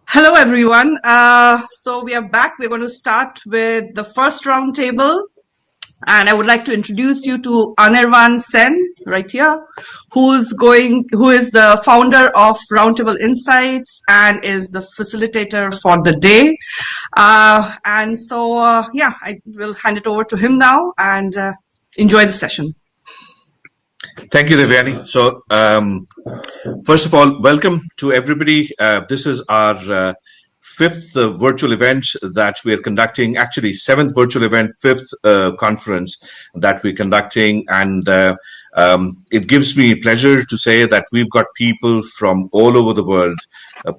Hello, everyone. So we are back. We're going to start with the first roundtable. And I would like to introduce you to Anirvan Sen, right here, who is the founder of Roundtable Insights and is the facilitator for the day. I will hand it over to him now and enjoy the session. Thank you, Devyani. So, first of all, welcome to everybody. This is our fifth virtual event that we are conducting, actually seventh virtual event, fifth conference that we're conducting. And it gives me pleasure to say that we've got people from all over the world,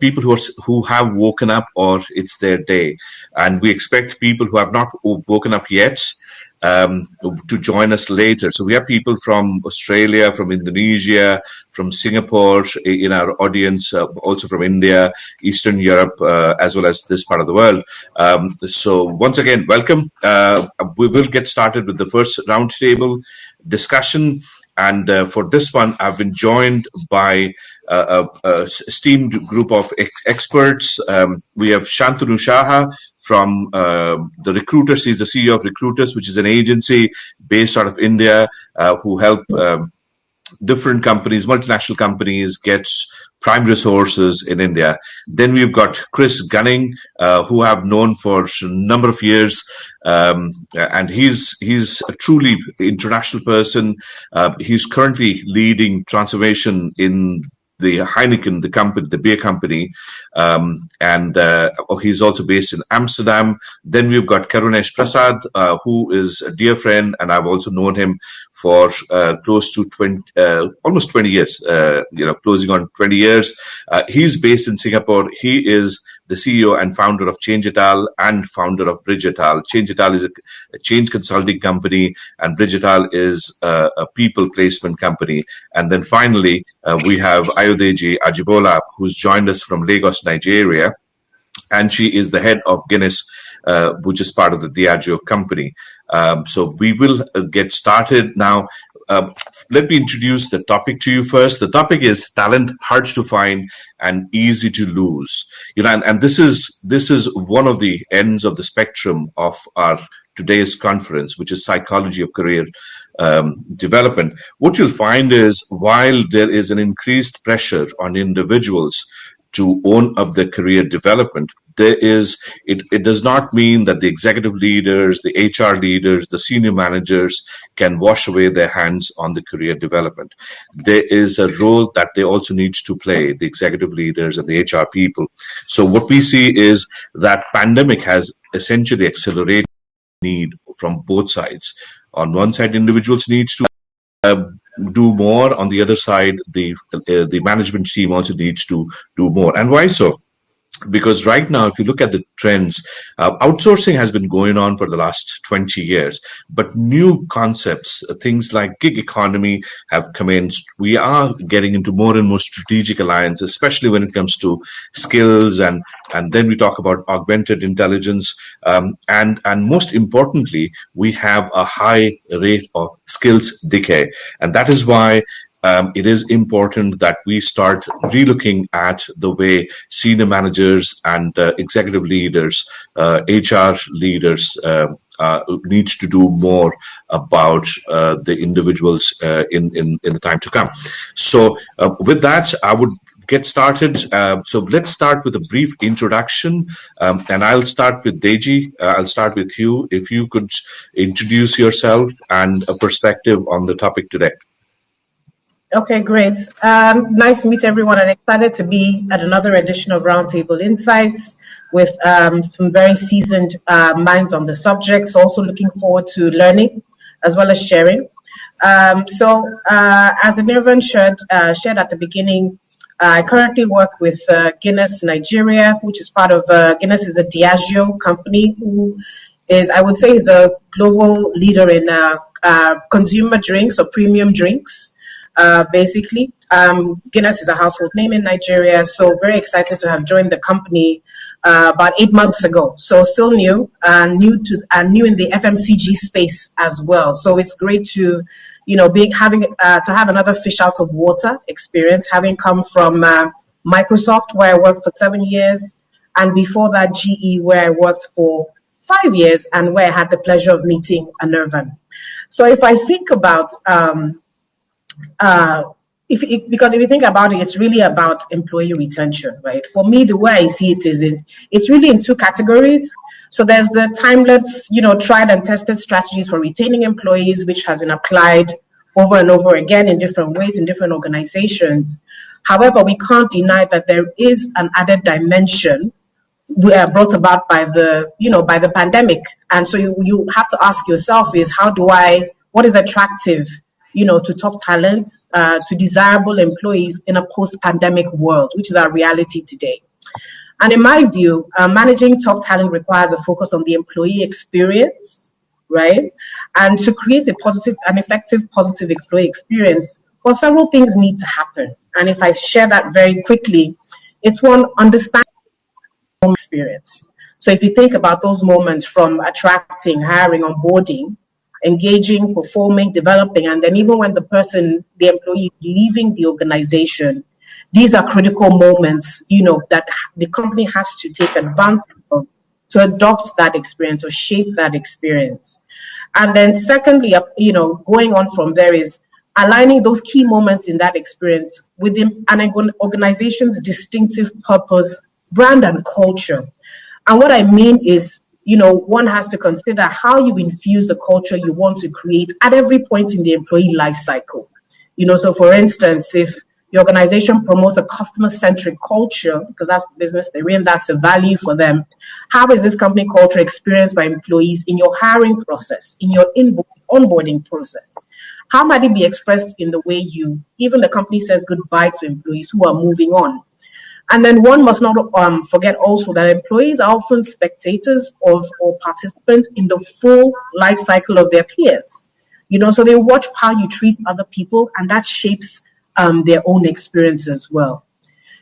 people who have woken up or it's their day. And we expect people who have not woken up yet to join us later. So we have people from Australia, from Indonesia, from Singapore in our audience, also from India, Eastern Europe, as well as this part of the world. So once again, welcome. We will get started with the first roundtable discussion. And for this one, I've been joined by a esteemed group of experts. We have Shantanu Shaha from the Recruiters. He's the CEO of Recruiters, which is an agency based out of India who help different companies, multinational companies, get prime resources in India. Then we've got Chris Gunning, who I've known for a number of years, and he's a truly international person. He's currently leading transformation in the Heineken, the company, the beer company, and he's also based in Amsterdam. Then we've got Karunesh Prasad, who is a dear friend, and I've also known him for close to almost 20 years, closing on 20 years. He's based in Singapore. He is the CEO and founder of Change et al. And founder of Bridge et al. Change et al. Is a change consulting company, and Bridge et al. Is a people placement company. And then finally, we have Ayodeji Ajibola, who's joined us from Lagos, Nigeria, and she is the head of Guinness, which is part of the Diageo company. So we will get started now. Let me introduce the topic to you first. The topic is talent hard to find and easy to lose. And this is one of the ends of the spectrum of our today's conference, which is psychology of career development. What you'll find is while there is an increased pressure on individuals to own up their career development, it does not mean that the executive leaders, the HR leaders, the senior managers can wash away their hands on the career development. There is a role that they also need to play, the executive leaders and the HR people. So what we see is that pandemic has essentially accelerated need from both sides. On one side, individuals need to do more. On the other side, the management team also needs to do more. And why so? Because right now, if you look at the trends, outsourcing has been going on for the last 20 years, but new concepts, things like gig economy have come in. We are getting into more and more strategic alliances, especially when it comes to skills, and then we talk about augmented intelligence, and most importantly, we have a high rate of skills decay, and that is why it is important that we start relooking at the way senior managers and executive leaders, HR leaders needs to do more about the individuals in the time to come. So with that, I would get started. So let's start with a brief introduction, and I'll start with Deji. I'll start with you. If you could introduce yourself and a perspective on the topic today. Okay, great. Nice to meet everyone, and excited to be at another edition of Roundtable Insights with some very seasoned minds on the subject. So also looking forward to learning as well as sharing. As Anirvan shared at the beginning, I currently work with Guinness Nigeria, which is part of Guinness is a Diageo company who is, I would say, is a global leader in consumer drinks or premium drinks. Basically, Guinness is a household name in Nigeria, so very excited to have joined the company about 8 months ago. So still new, new in the FMCG space as well. So it's great to, to have another fish out of water experience, having come from Microsoft, where I worked for 7 years, and before that GE, where I worked for 5 years, and where I had the pleasure of meeting Anirvan. So if I think about because if you think about it, it's really about employee retention, right? For me, the way I see it is it's really in two categories. So there's the timeless, tried and tested strategies for retaining employees, which has been applied over and over again in different ways in different organizations. However, we can't deny that there is an added dimension brought about by the pandemic. And so you have to ask yourself is what is attractive to top talent, to desirable employees in a post-pandemic world, which is our reality today. And in my view, managing top talent requires a focus on the employee experience, right? And to create an effective positive employee experience, well, several things need to happen. And if I share that very quickly, it's one, understanding experience. So if you think about those moments from attracting, hiring, onboarding, engaging, performing, developing, and then even when the employee leaving the organization, these are critical moments, that the company has to take advantage of to adopt that experience or shape that experience. And then secondly, going on from there is aligning those key moments in that experience with an organization's distinctive purpose, brand, and culture. And what I mean is, one has to consider how you infuse the culture you want to create at every point in the employee life cycle. So for instance, if the organization promotes a customer-centric culture, because that's the business they're in, that's a value for them, how is this company culture experienced by employees in your hiring process, in your onboarding process? How might it be expressed in the way even the company says goodbye to employees who are moving on? And then one must not forget also that employees are often spectators or participants in the full life cycle of their peers. So they watch how you treat other people, and that shapes their own experience as well.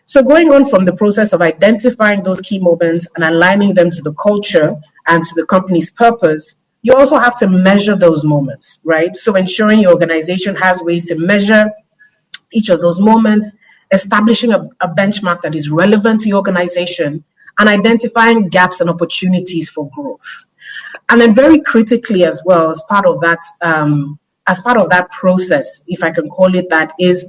So going on from the process of identifying those key moments and aligning them to the culture and to the company's purpose, you also have to measure those moments, right? So ensuring your organization has ways to measure each of those moments, establishing a benchmark that is relevant to your organization, and identifying gaps and opportunities for growth. And then very critically as well, as part of that process, if I can call it that, is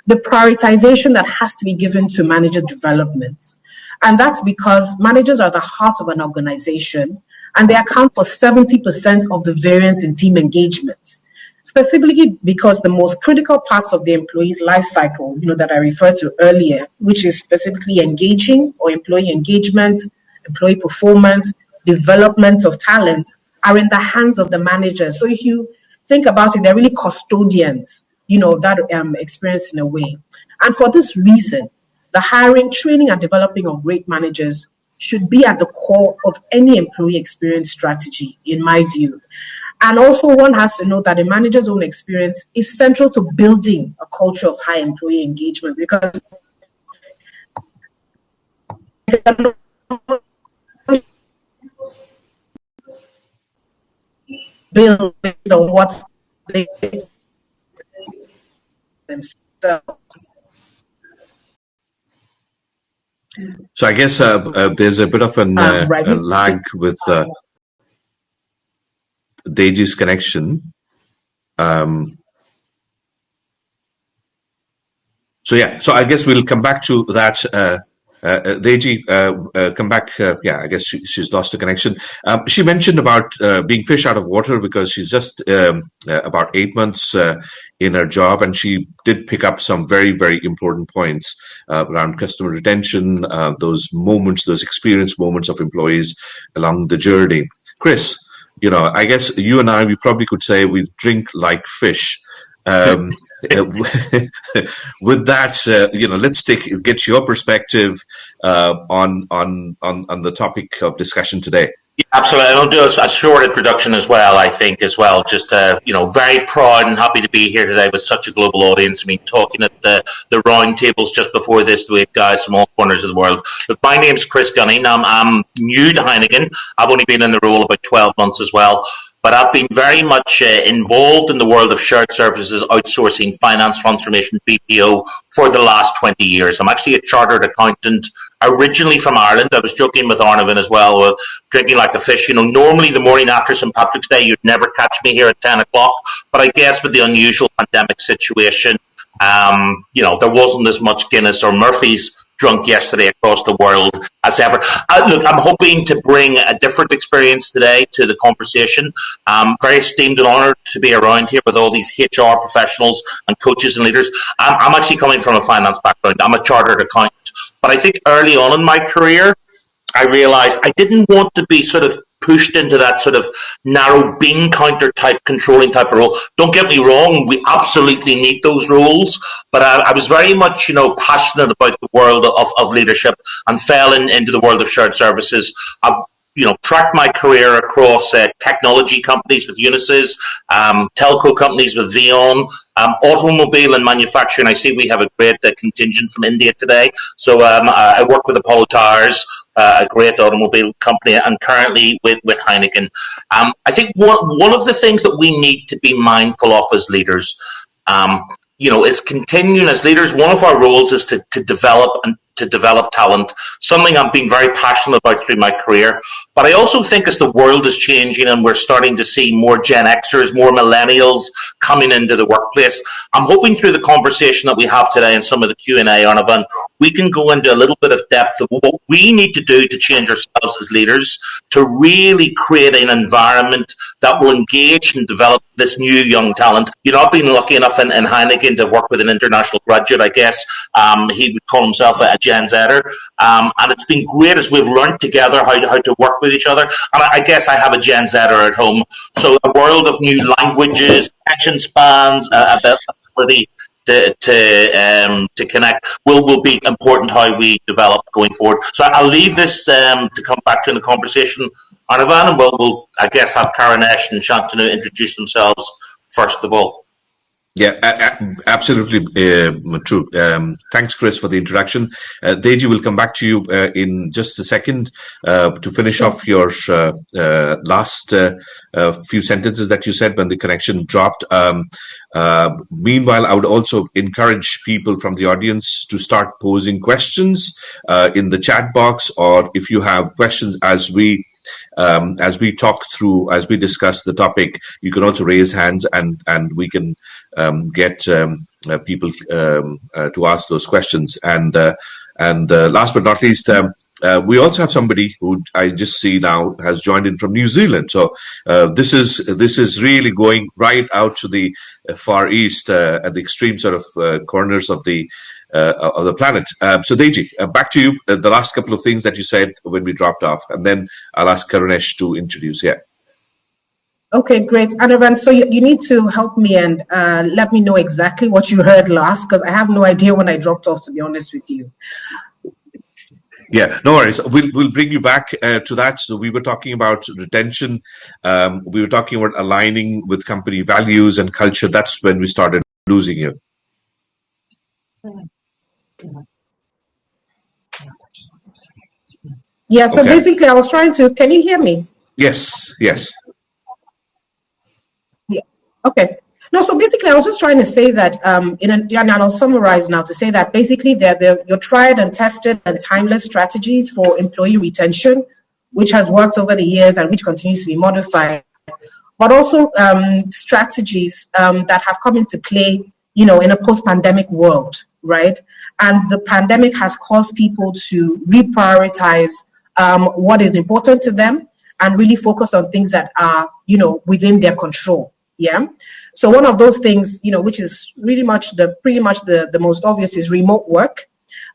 the prioritization that has to be given to manager development. And that's because managers are the heart of an organization, and they account for 70% of the variance in team engagement. Specifically because the most critical parts of the employee's life cycle, that I referred to earlier, which is specifically engaging or employee engagement, employee performance, development of talent, are in the hands of the managers. So if you think about it, they're really custodians, that experience in a way. And for this reason, the hiring, training, and developing of great managers should be at the core of any employee experience strategy, in my view. And also one has to know that a manager's own experience is central to building a culture of high employee engagement, because build based on what they themselves. So I guess there's a bit of a lag with Deji's connection. So I guess we'll come back to that. Deji, come back. I guess she's lost the connection. She mentioned about being fish out of water because she's just about 8 months in her job, and she did pick up some very, very important points around customer retention, those moments, those experience moments of employees along the journey. Chris, I guess you and I, we probably could say we drink like fish. With that, let's get your perspective on the topic of discussion today. Yeah, absolutely. I'll do a short introduction as well, I think, as well. Just, very proud and happy to be here today with such a global audience. I mean, talking at the round tables just before this with guys from all corners of the world. Look, my name's Chris Gunning. I'm new to Heineken. I've only been in the role about 12 months as well. But I've been very much involved in the world of shared services, outsourcing, finance transformation, BPO for the last 20 years. I'm actually a chartered accountant, originally from Ireland. I was joking with Arnavan as well, drinking like a fish. Normally the morning after St. Patrick's Day, you'd never catch me here at 10 o'clock. But I guess with the unusual pandemic situation, there wasn't as much Guinness or Murphy's drunk yesterday across the world as ever. Look, I'm hoping to bring a different experience today to the conversation. I'm very esteemed and honoured to be around here with all these HR professionals and coaches and leaders. I'm actually coming from a finance background. I'm a chartered accountant. But I think early on in my career, I realized I didn't want to be sort of pushed into that sort of narrow bean counter type controlling type of role. Don't get me wrong, we absolutely need those roles, but I was very much, passionate about the world of leadership and fell into the world of shared services. I've tracked my career across technology companies with Unisys, telco companies with Vion, automobile and manufacturing. I see we have a great contingent from India today. So I work with Apollo Tires, a great automobile company, and currently with Heineken. I think one of the things that we need to be mindful of as leaders, is continuing as leaders. One of our roles is to develop and to develop talent, something I've been very passionate about through my career. But I also think as the world is changing and we're starting to see more Gen Xers, more millennials coming into the workplace, I'm hoping through the conversation that we have today and some of the Q&A, Arnavan, we can go into a little bit of depth of what we need to do to change ourselves as leaders to really create an environment that will engage and develop this new young talent. I've been lucky enough in Heineken to work with an international graduate, I guess. He would call himself a Gen Zer. And it's been great as we've learned together how to work with each other. And I guess I have a Gen Zer at home. So a world of new languages, attention spans, ability to connect will be important how we develop going forward. So I'll leave this to come back to in the conversation, Arnavan, and we'll I guess have Karanesh and Shantanu introduce themselves first of all. Yeah, absolutely true. Thanks, Chris, for the introduction. Deji, will come back to you in just a second to finish off your last few sentences that you said when the connection dropped. Meanwhile, I would also encourage people from the audience to start posing questions in the chat box, or if you have questions as we talk through, as we discuss the topic, you can also raise hands and we can get people to ask those questions. And last but not least, we also have somebody who I just see now has joined in from New Zealand. So this is really going right out to the far east, at the extreme sort of corners of the planet. So Deji, back to you. The last couple of things that you said when we dropped off, and then I'll ask Karunesh to introduce. Yeah. Okay, great. Arnavan, so you need to help me and let me know exactly what you heard last, because I have no idea when I dropped off, to be honest with you. Yeah, no worries. We'll bring you back to that. So we were talking about retention. We were talking about aligning with company values and culture. That's when we started losing you. Yeah, so Okay. basically I was trying to, can you hear me? Yes. Yeah. Okay. No, so basically I was just trying to say that, and I'll summarize now to say that basically they're your tried and tested and timeless strategies for employee retention, which has worked over the years and which continues to be modified, but also strategies that have come into play, in a post-pandemic world, right? And the pandemic has caused people to reprioritize what is important to them and really focus on things that are, within their control. Yeah. So one of those things, which is really pretty much the most obvious, is remote work.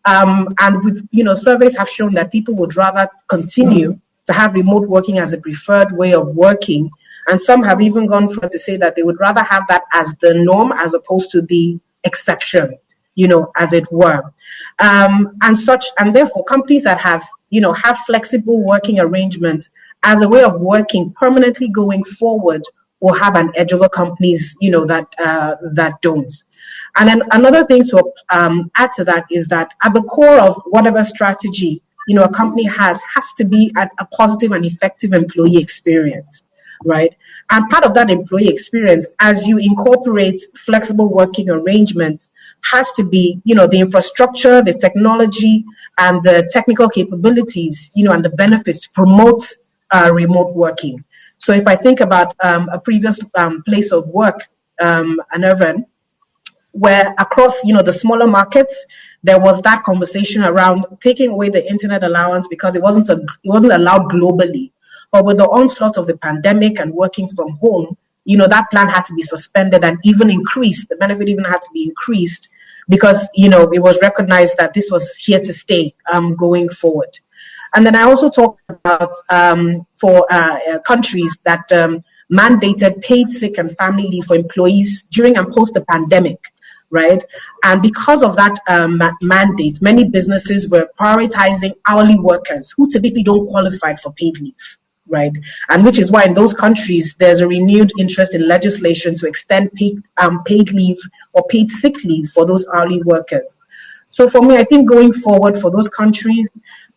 And with, surveys have shown that people would rather continue to have remote working as a preferred way of working. And some have even gone further to say that they would rather have that as the norm as opposed to the exception, as it were. And therefore companies that have flexible working arrangements as a way of working permanently going forward will have an edge over companies, that don't. And then another thing to add to that is that at the core of whatever strategy a company has to be a positive and effective employee experience, right? And part of that employee experience, as you incorporate flexible working arrangements, has to be, the infrastructure, the technology, and the technical capabilities, and the benefits to promote remote working. So if I think about a previous place of work, Anirvan, where across the smaller markets there was that conversation around taking away the internet allowance because it wasn't allowed globally. But with the onslaught of the pandemic and working from home, that plan had to be suspended and even increased. The benefit even had to be increased because it was recognized that this was here to stay going forward. And then I also talked about for countries that mandated paid sick and family leave for employees during and post the pandemic, right? And because of that mandate, many businesses were prioritizing hourly workers who typically don't qualify for paid leave, right? And which is why in those countries, there's a renewed interest in legislation to extend paid leave or paid sick leave for those hourly workers. So for me, I think going forward for those countries,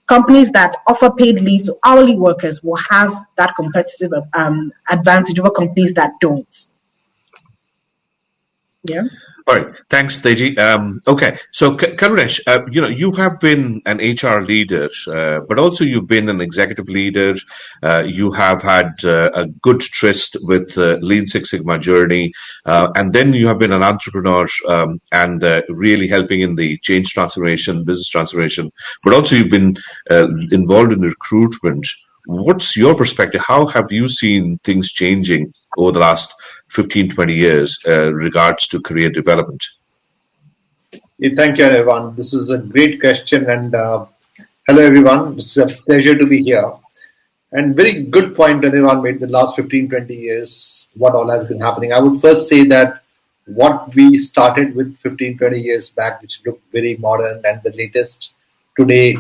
companies that offer paid leave to hourly workers will have that competitive advantage over companies that don't. Yeah. All right. Thanks, Teji. Okay. So, Karunesh, you have been an HR leader, but also you've been an executive leader. You have had a good tryst with Lean Six Sigma journey, and then you have been an entrepreneur and really helping in the change transformation, business transformation, but also you've been involved in recruitment. What's your perspective? How have you seen things changing over the last 15, 20 years regards to career development? Thank you, everyone. This is a great question. And hello, everyone. It's a pleasure to be here. And very good point everyone made the last 15, 20 years, what all has been happening. I would first say that what we started with 15, 20 years back, which looked very modern, and the latest today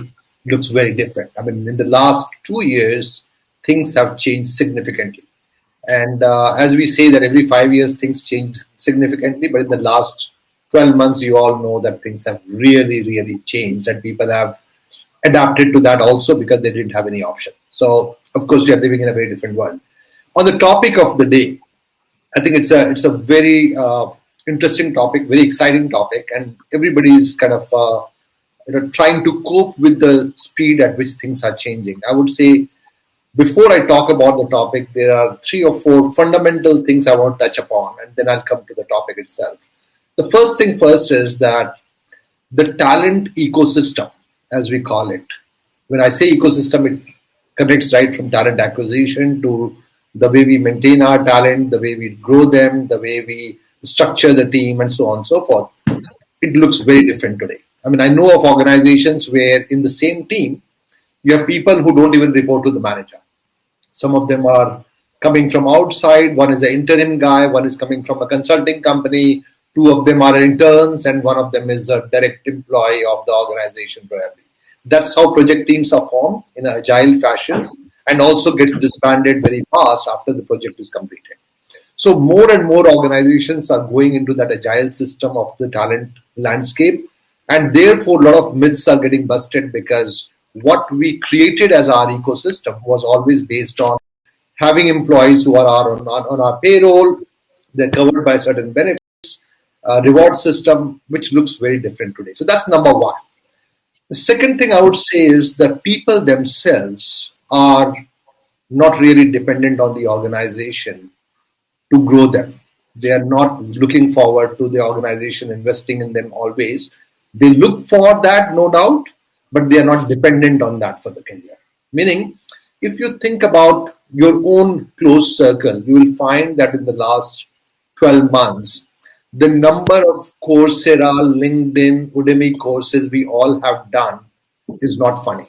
looks very different. I mean, in the last 2 years, things have changed significantly. And as we say that every 5 years things change significantly, but in the last 12 months, you all know that things have really, really changed, and people have adapted to that also because they didn't have any option. So, of course, we are living in a very different world. On the topic of the day, I think it's a very interesting topic, very exciting topic, and everybody's kind of trying to cope with the speed at which things are changing. I would say, before I talk about the topic, there are 3 or 4 fundamental things I want to touch upon, and then I'll come to the topic itself. The first thing first is that the talent ecosystem, as we call it. When I say ecosystem, it connects right from talent acquisition to the way we maintain our talent, the way we grow them, the way we structure the team, and so on and so forth. It looks very different today. I mean, I know of organizations where in the same team, you have people who don't even report to the manager. Some of them are coming from outside. One is an interim guy. One is coming from a consulting company. 2 of them are interns, and 1 of them is a direct employee of the organization, probably. That's how project teams are formed in an agile fashion, and also gets disbanded very fast after the project is completed. So more and more organizations are going into that agile system of the talent landscape, and therefore a lot of myths are getting busted, because what we created as our ecosystem was always based on having employees who are on our payroll. They're covered by certain benefits, reward system, which looks very different today. So that's number 1. The second thing I would say is that people themselves are not really dependent on the organization to grow them. They are not looking forward to the organization investing in them always. They look for that, no doubt, but they are not dependent on that for the career. Meaning, if you think about your own close circle, you will find that in the last 12 months, the number of Coursera, LinkedIn, Udemy courses we all have done is not funny.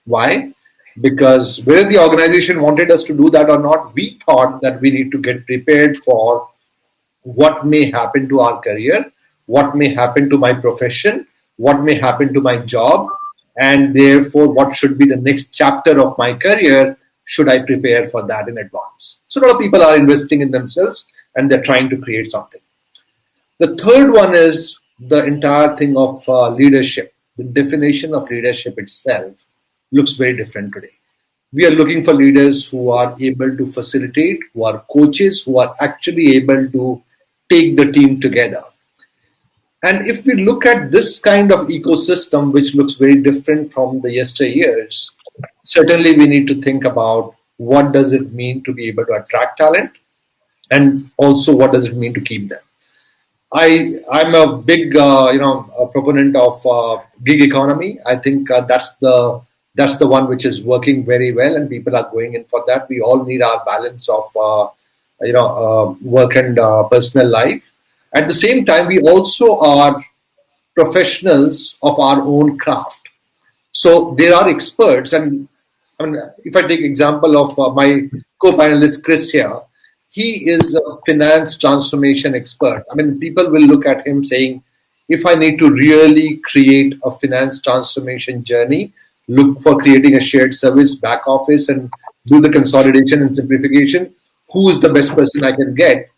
Why? Because whether the organization wanted us to do that or not, we thought that we need to get prepared for what may happen to our career, what may happen to my profession, what may happen to my job, and therefore what should be the next chapter of my career should I prepare for that in advance? So a lot of people are investing in themselves and they're trying to create something. The third one is the entire thing of leadership. The definition of leadership itself looks very different today. We are looking for leaders who are able to facilitate, who are coaches, who are actually able to take the team together. And if we look at this kind of ecosystem, which looks very different from the yesteryears, certainly we need to think about what does it mean to be able to attract talent, and also what does it mean to keep them. I'm a big a proponent of gig economy. I think that's the one which is working very well, and people are going in for that. We all need our balance of work and personal life. At the same time, we also are professionals of our own craft. So there are experts, and I mean, if I take example of my co-panelist Chris here, he is a finance transformation expert. I mean, people will look at him saying, if I need to really create a finance transformation journey, look for creating a shared service back office and do the consolidation and simplification, who is the best person I can get?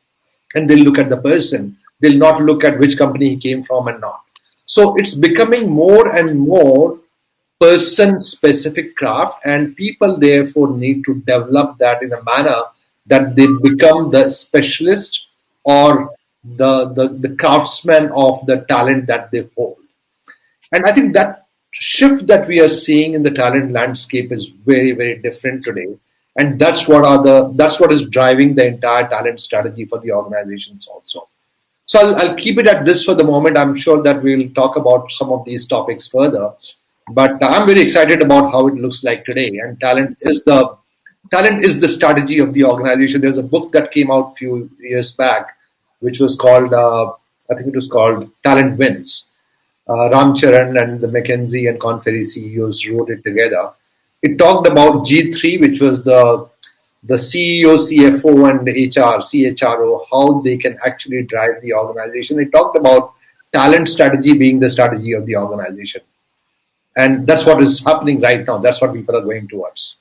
And they'll look at the person. They'll not look at which company he came from and not. So it's becoming more and more person-specific craft, and people therefore need to develop that in a manner that they become the specialist or the craftsman of the talent that they hold. And I think that shift that we are seeing in the talent landscape is very, very different today. And that's what is driving the entire talent strategy for the organizations also. So I'll keep it at this for the moment. I'm sure that we'll talk about some of these topics further. But I'm very excited about how it looks like today. And talent is the strategy of the organization. There's a book that came out a few years back, which was called, I think it was called Talent Wins. Ram Charan and the McKinsey and Korn Ferry CEOs wrote it together. It talked about G3, which was the CEO, CFO, and HR, CHRO, how they can actually drive the organization. It talked about talent strategy being the strategy of the organization. And that's what is happening right now. That's what people are going towards.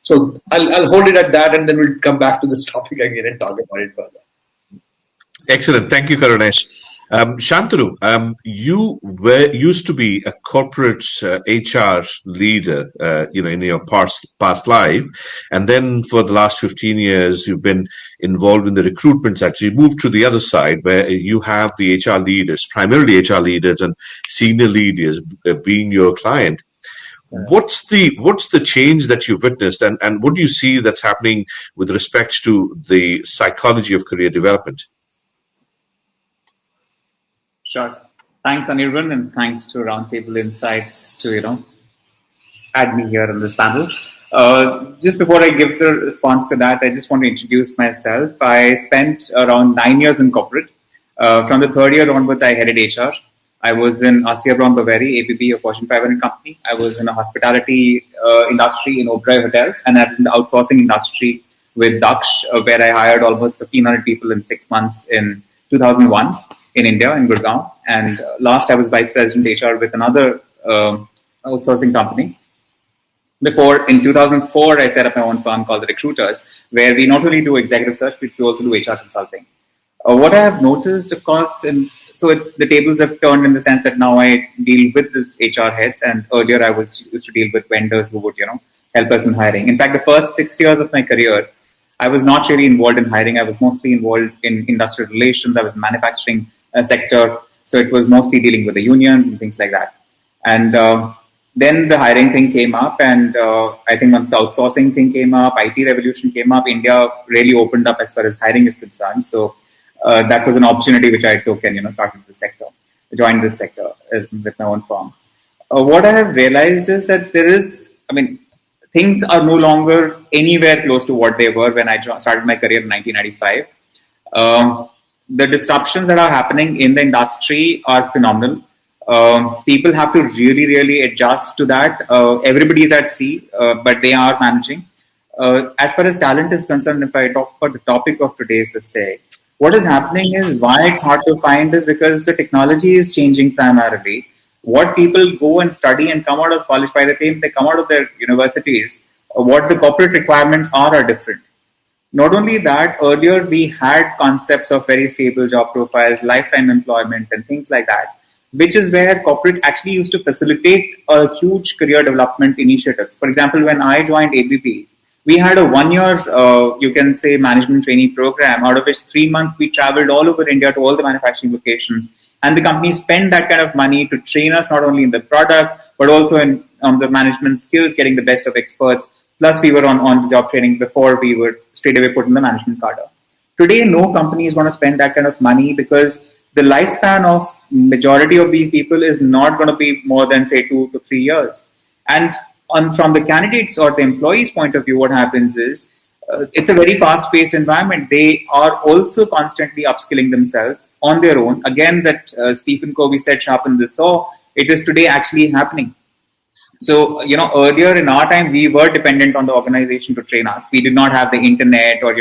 So I'll hold it at that, and then we'll come back to this topic again and talk about it further. Excellent. Thank you, Karunesh. Shantanu, you used to be a corporate HR leader, in your past life, and then for the last 15 years, you've been involved in the recruitment side. So you moved to the other side where you have the HR leaders, primarily HR leaders and senior leaders being your client. What's the change that you've witnessed, and what do you see that's happening with respect to the psychology of career development? Sure. Thanks, Anirban, and thanks to Roundtable Insights to add me here on this panel. Just before I give the response to that, I just want to introduce myself. I spent around 9 years in corporate. From the third year onwards, I headed HR. I was in Asia Brown Boveri, ABB, a Fortune 500 company. I was in a hospitality industry in Oberoi Hotels, and I was in the outsourcing industry with Daksh, where I hired almost 1,500 people in 6 months in 2001 in India, in Gurgaon. And last, I was vice president HR with another outsourcing company. Before, in 2004, I set up my own firm called The Recruiters, where we not only do executive search, but we also do HR consulting. What I have noticed, of course, the tables have turned in the sense that now I deal with this HR heads, and earlier I used to deal with vendors who would, help us in hiring. In fact, the first 6 years of my career, I was not really involved in hiring. I was mostly involved in industrial relations. I was in manufacturing sector, so it was mostly dealing with the unions and things like that. And then the hiring thing came up, and I think once the outsourcing thing came up, IT revolution came up, India really opened up as far as hiring is concerned. So that was an opportunity which I took and started this sector, joined this sector with my own firm. What I have realized is that things are no longer anywhere close to what they were when I started my career in 1995. The disruptions that are happening in the industry are phenomenal. People have to really, really adjust to that. Everybody is at sea, but they are managing. As far as talent is concerned, if I talk about the topic of today's day, what is happening is why it's hard to find is because the technology is changing primarily. What people go and study and come out of college, by the time they come out of their universities, what the corporate requirements are different. Not only that, earlier we had concepts of very stable job profiles, lifetime employment, and things like that, which is where corporates actually used to facilitate a huge career development initiatives. For example, when I joined ABP, we had a 1 year, you can say, management training program, out of which 3 months we traveled all over India to all the manufacturing locations. And the company spent that kind of money to train us not only in the product, but also in the management skills, getting the best of experts. Plus, we were on the job training before we were straight away put in the management cadre. Today, no company is going to spend that kind of money because the lifespan of majority of these people is not going to be more than, say, 2 to 3 years. And from the candidates or the employees' point of view, what happens is it's a very fast-paced environment. They are also constantly upskilling themselves on their own. Again, that Stephen Covey said, "Sharpen the saw." It is today actually happening. So, earlier in our time, we were dependent on the organization to train us. We did not have the internet, or,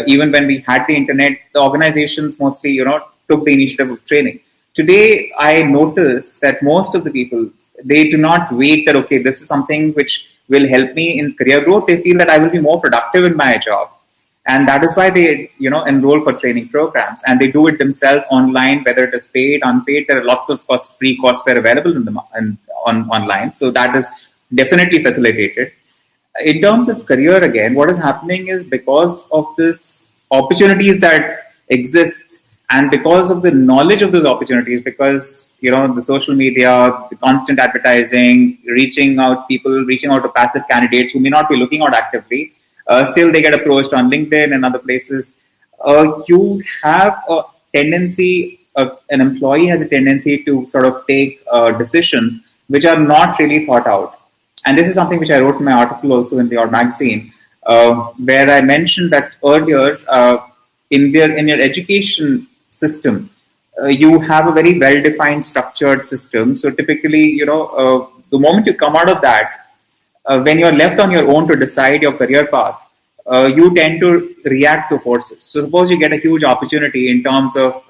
even when we had the internet, the organizations mostly, took the initiative of training. Today, I notice that most of the people, they do not wait that, okay, this is something which will help me in career growth. They feel that I will be more productive in my job. And that is why they, enroll for training programs, and they do it themselves online, whether it is paid, unpaid. There are lots of free courseware available online. So that is definitely facilitated. In terms of career, again, what is happening is because of this opportunities that exist, and because of the knowledge of those opportunities, because the social media, the constant advertising, reaching out to passive candidates who may not be looking out actively, still they get approached on LinkedIn and other places. You have a tendency, an employee has a tendency to sort of take decisions which are not really thought out. And this is something which I wrote in my article also in the Odd magazine, where I mentioned that earlier in your education system, you have a very well-defined, structured system. So typically, the moment you come out of that, when you're left on your own to decide your career path, you tend to react to forces. So suppose you get a huge opportunity in terms of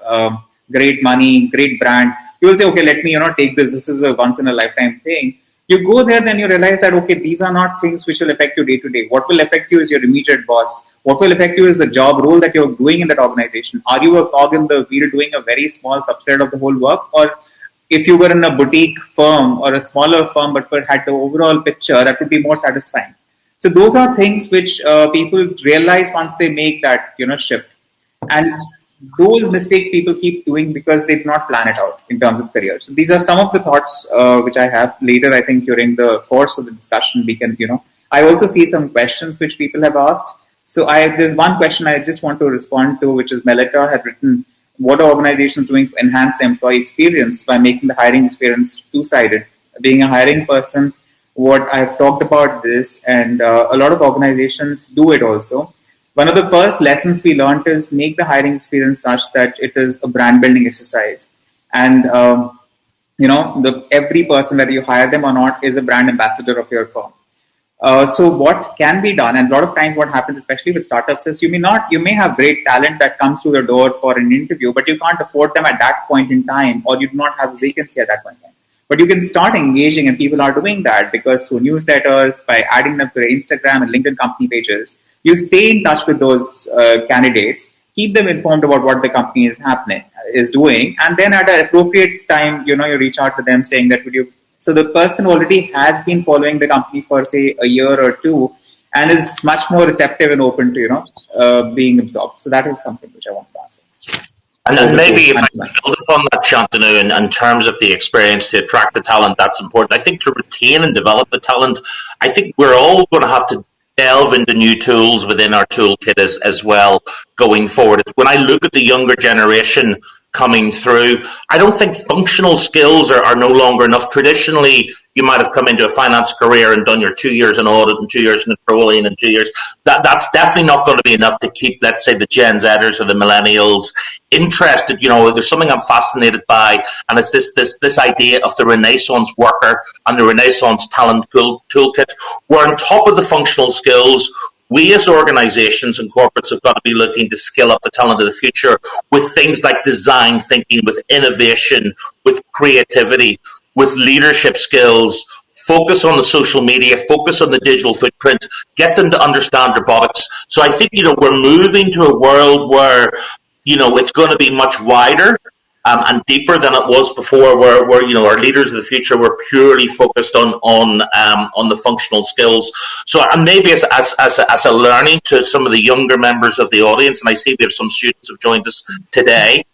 great money, great brand. You will say, okay, let me take this. This is a once in a lifetime thing. You go there, then you realize that, okay, these are not things which will affect you day to day. What will affect you is your immediate boss. What will affect you is the job role that you're doing in that organization. Are you a cog in the wheel doing a very small subset of the whole work? Or if you were in a boutique firm or a smaller firm but had the overall picture, that would be more satisfying. So those are things which people realize once they make that shift. And those mistakes people keep doing because they do not plan it out in terms of career. So these are some of the thoughts which I have. Later, I think during the course of the discussion, we can, I also see some questions which people have asked. So there's one question I just want to respond to, which is Melita had written, what are organizations doing to enhance the employee experience by making the hiring experience two-sided? Being a hiring person, what I've talked about this, and a lot of organizations do it also. One of the first lessons we learned is make the hiring experience such that it is a brand building exercise. And, every person, whether you hire them or not, is a brand ambassador of your firm. So what can be done, and a lot of times what happens, especially with startups, is you may have great talent that comes through the door for an interview, but you can't afford them at that point in time, or you do not have a vacancy at that point in time. But you can start engaging, and people are doing that because through newsletters, by adding them to their Instagram and LinkedIn company pages, you stay in touch with those candidates, keep them informed about what the company is doing, and then at an appropriate time, you reach out to them saying that so the person already has been following the company for, say, a year or two, and is much more receptive and open to being absorbed. So that is something which I want to answer. And maybe if I build upon that, Shantanu, in terms of the experience to attract the talent, that's important. I think to retain and develop the talent, I think we're all going to have to delve into new tools within our toolkit as well going forward. When I look at the younger generation coming through, I don't think functional skills are no longer enough. Traditionally, you might have come into a finance career and done your 2 years in audit and 2 years in controlling and 2 years. That's definitely not going to be enough to keep, let's say, the Gen Zers or the millennials interested. There's something I'm fascinated by, and it's this idea of the Renaissance worker and the Renaissance talent toolkit. We're on top of the functional skills. We as organizations and corporates have got to be looking to skill up the talent of the future with things like design thinking, with innovation, with creativity, with leadership skills, focus on the social media, focus on the digital footprint, get them to understand robotics. So I think, we're moving to a world where, it's going to be much wider and deeper than it was before, where our leaders of the future were purely focused on the functional skills. So, and maybe as a learning to some of the younger members of the audience, and I see we have some students who've joined us today.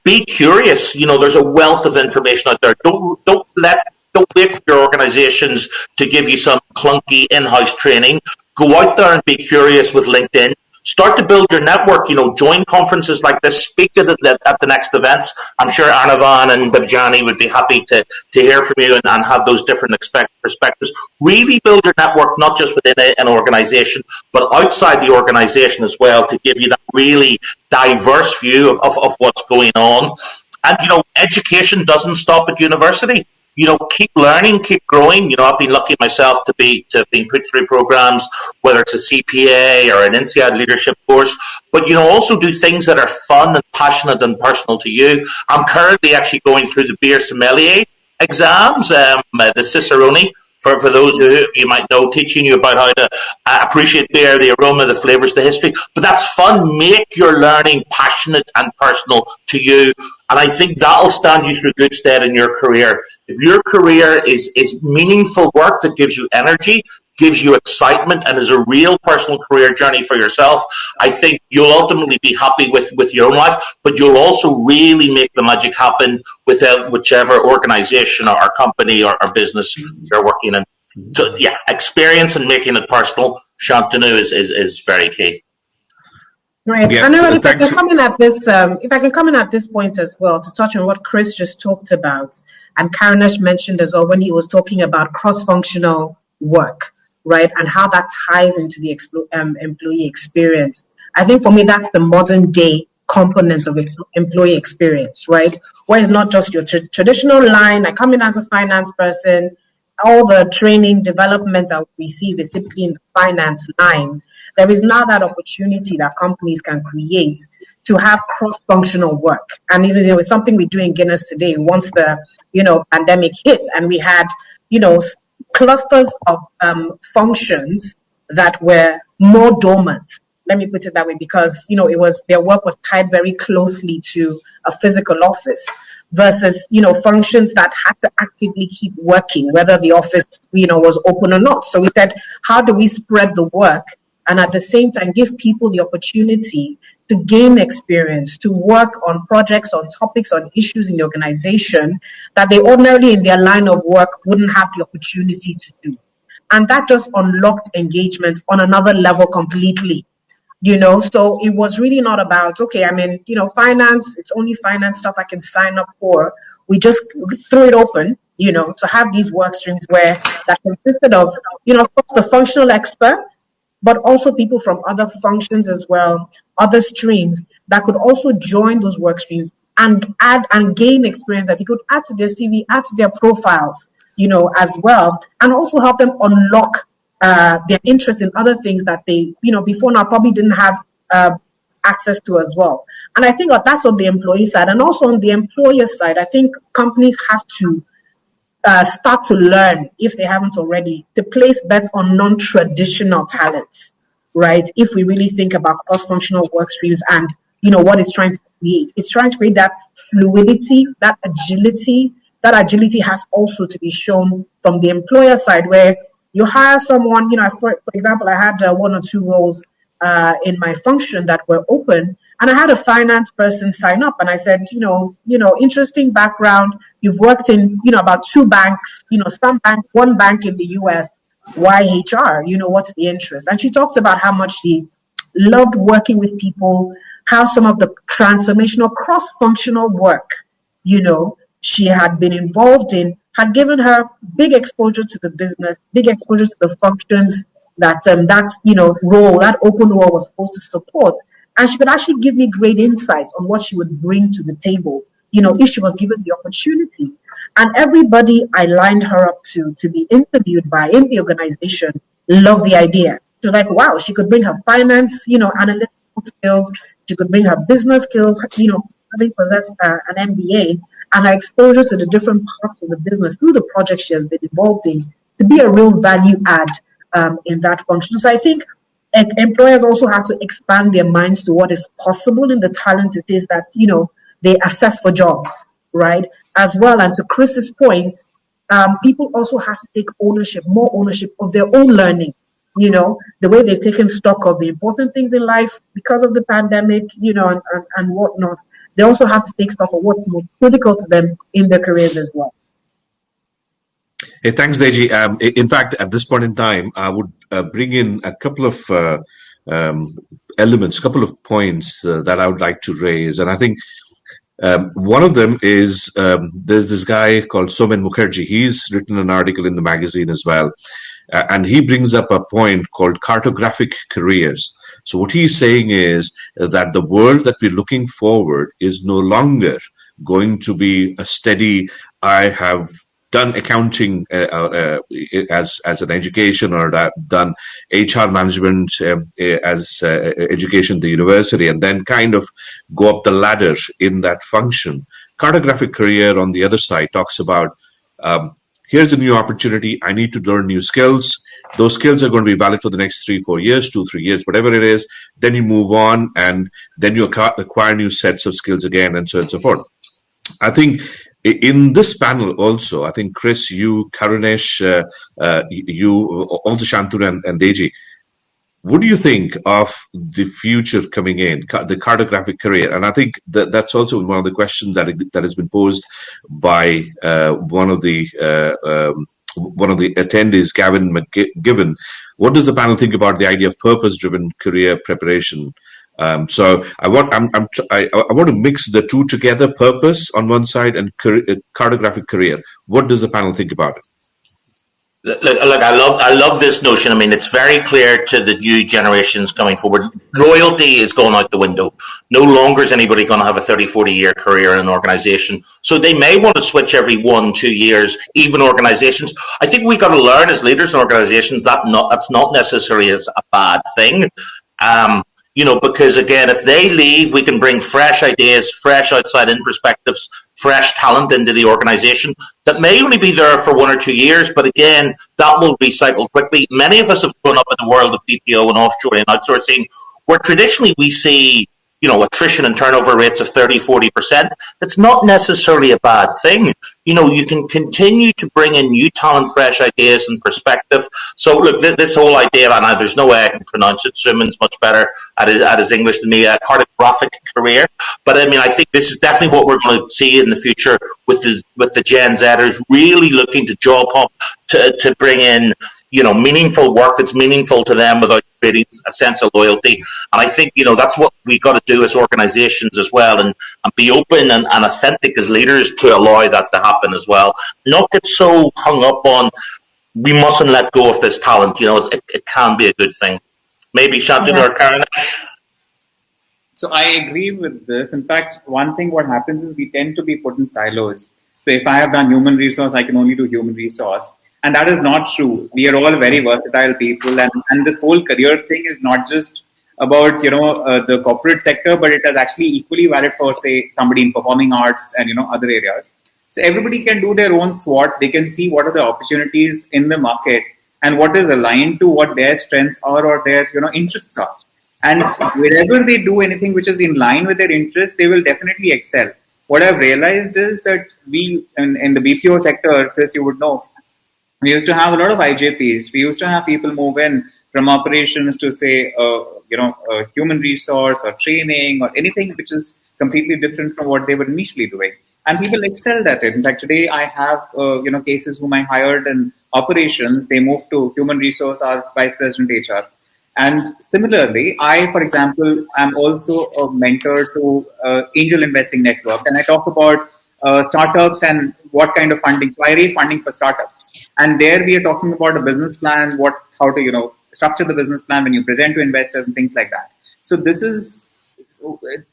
Be curious. There's a wealth of information out there. Don't wait for your organizations to give you some clunky in-house training. Go out there and be curious with LinkedIn. Start to build your network. Join conferences like this. Speak at the next events. I'm sure Anirvan and Babjani would be happy to hear from you and have those different perspectives. Really build your network, not just within an organization, but outside the organization as well, to give you that really diverse view of what's going on. And, education doesn't stop at university. Keep learning, keep growing. I've been lucky myself to have been put through programs, whether it's a CPA or an INSEAD leadership course, but, also do things that are fun and passionate and personal to you. I'm currently actually going through the beer sommelier exams, the Cicerone, for those of you might know, teaching you about how to appreciate beer, the aroma, the flavors, the history. But that's fun. Make your learning passionate and personal to you. And I think that'll stand you through good stead in your career. If your career is meaningful work that gives you energy, gives you excitement, and is a real personal career journey for yourself, I think you'll ultimately be happy with your own life, but you'll also really make the magic happen with whichever organization or company or business you're working in. So yeah, experience and making it personal, Shantanu, is very key. Right. Yeah, I know if I thanks. can come in at this, point as well to touch on what Chris just talked about, and Karanesh mentioned as well when he was talking about cross-functional work, right, and how that ties into the employee experience. I think for me that's the modern day component of employee experience, right? Where it's not just your traditional line. I come in as a finance person. All the training development I receive is typically in the finance line. There is now that opportunity that companies can create to have cross-functional work. And it was something we do in Guinness today once the, pandemic hit, and we had, clusters of functions that were more dormant. Let me put it that way, because, their work was tied very closely to a physical office versus, functions that had to actively keep working, whether the office, was open or not. So we said, how do we spread the work and at the same time give people the opportunity to gain experience, to work on projects, on topics, on issues in the organization that they ordinarily in their line of work wouldn't have the opportunity to do. And that just unlocked engagement on another level completely. So it was really not about, okay, finance, it's only finance stuff I can sign up for. We just threw it open, to have these work streams where that consisted of, the functional expert, but also people from other functions as well, other streams that could also join those work streams and add and gain experience that they could add to their CV, add to their profiles, as well, and also help them unlock their interest in other things that they, before now probably didn't have access to as well. And I think that's on the employee side. And also on the employer side, I think companies have to start to learn, if they haven't already, to place bets on non-traditional talents, right? If we really think about cross-functional work streams and, what it's trying to create. It's trying to create that fluidity, that agility. That agility has also to be shown from the employer side, where you hire someone, for example, I had one or two roles in my function that were open, and I had a finance person sign up, and I said, interesting background. You've worked in, about two banks, one bank in the US. Why HR? What's the interest? And she talked about how much she loved working with people, how some of the transformational cross-functional work, she had been involved in, had given her big exposure to the business, big exposure to the functions that role, that open role was supposed to support. And she could actually give me great insight on what she would bring to the table, if she was given the opportunity. And everybody I lined her up to be interviewed by in the organization loved the idea. She was like, wow, she could bring her finance, analytical skills. She could bring her business skills, having possessed an MBA and her exposure to the different parts of the business through the projects she has been involved in to be a real value add in that function. So I think employers also have to expand their minds to what is possible in the talent it is that, they assess for jobs, right? As well, and to Chris's point, people also have to take more ownership of their own learning. The way they've taken stock of the important things in life because of the pandemic, and whatnot. They also have to take stock of what's more critical to them in their careers as well. Hey, thanks, Deji. In fact, at this point in time, I would bring in a couple of elements, a couple of points that I would like to raise. And I think one of them is there's this guy called Somen Mukherjee. He's written an article in the magazine as well. And he brings up a point called cartographic careers. So what he's saying is that the world that we're looking forward is no longer going to be a steady, I have done accounting as an education, or done HR management as education at the university, and then kind of go up the ladder in that function. Cartographic career, on the other side, talks about here's a new opportunity. I need to learn new skills. Those skills are going to be valid for the next 3-4 years, 2-3 years, whatever it is. Then you move on, and then you acquire new sets of skills again, and so on and so forth. I think in this panel also, I think Chris, you, Karunesh, you, also Shantanu and Deji, what do you think of the future coming in, the cartographic career? And I think that's also one of the questions that has been posed by one of the attendees, Gavin McGibbon. What does the panel think about the idea of purpose-driven career preparation? So I want to mix the two together: purpose on one side and cartographic career. What does the panel think about it? Look, I love this notion. I mean, it's very clear to the new generations coming forward. Loyalty is going out the window. No longer is anybody going to have a 30, 40-year career in an organization. So they may want to switch every 1-2 years, even organizations. I think we've got to learn as leaders in organizations that's not necessarily a bad thing. Because again, if they leave, we can bring fresh ideas, fresh outside-in perspectives, fresh talent into the organization that may only be there for 1 or 2 years, but again, that will recycle quickly. Many of us have grown up in the world of BPO and offshoring and outsourcing, where traditionally we see, attrition and turnover rates of 30-40%. That's not necessarily a bad thing. You can continue to bring in new talent, fresh ideas and perspective. So look, this whole idea, and there's no way I can pronounce it, Suman's much better at his English than me, a cartographic career. But I mean, I think this is definitely what we're going to see in the future with the Gen Zers really looking to job hop to bring in, meaningful work that's meaningful to them without creating a sense of loyalty. And I think, that's what we've got to do as organizations as well, and be open and authentic as leaders to allow that to happen as well. Not get so hung up on, we mustn't let go of this talent. It can be a good thing. Maybe Shantanu or Karunesh? So I agree with this. In fact, one thing what happens is we tend to be put in silos. So if I have done human resource, I can only do human resource. And that is not true. We are all very versatile people, and this whole career thing is not just about the corporate sector, but it is actually equally valid for, say, somebody in performing arts and other areas. So everybody can do their own SWOT. They can see what are the opportunities in the market and what is aligned to what their strengths are or their interests are. And wherever they do anything which is in line with their interests, they will definitely excel. What I've realized is that we in the BPO sector, Chris, you would know, we used to have a lot of IJPs. We used to have people move in from operations to, say, human resource or training or anything which is completely different from what they were initially doing. And people excelled at it. In fact, today I have cases whom I hired in operations. They moved to human resource or vice president HR. And similarly, I, for example, am also a mentor to angel investing networks, and I talk about startups and what kind of funding. So I raise funding for startups, and there we are talking about a business plan, how to structure the business plan when you present to investors and things like that. So this is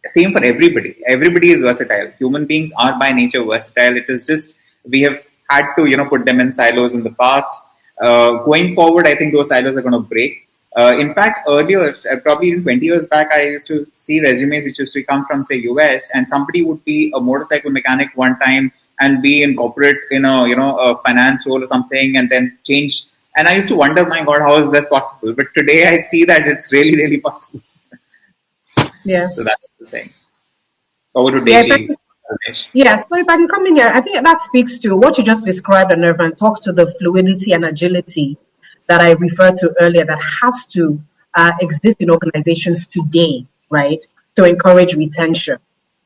same for everybody. Everybody is versatile. Human beings are by nature versatile. It is just we have had to put them in silos in the past. Going forward, I think those silos are going to break. In fact, earlier, probably even 20 years back, I used to see resumes which used to come from, say, US, and somebody would be a motorcycle mechanic one time and be in corporate, a finance role or something, and then change. And I used to wonder, my God, how is that possible? But today I see that it's really, really possible. Yes. So that's the thing. Over to Yeah, Deji. yes, so if I can come in here, I think that speaks to what you just described, and talks to the fluidity and agility that I referred to earlier that has to exist in organizations today, right, to encourage retention.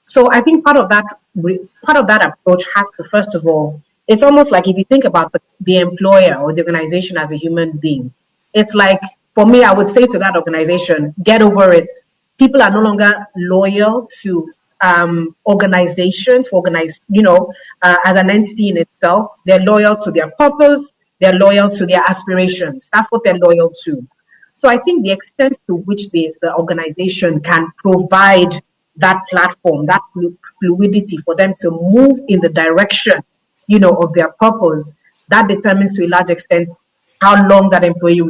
So I think part of that approach has to, first of all, it's almost like if you think about the employer or the organization as a human being, it's like, for me, I would say to that organization, get over it. People are no longer loyal to organizations, as an entity in itself. They're loyal to their purpose. They're loyal to their aspirations. That's what they're loyal to. So I think the extent to which the organization can provide that platform, that fluidity for them to move in the direction, of their purpose, that determines to a large extent how long that employee,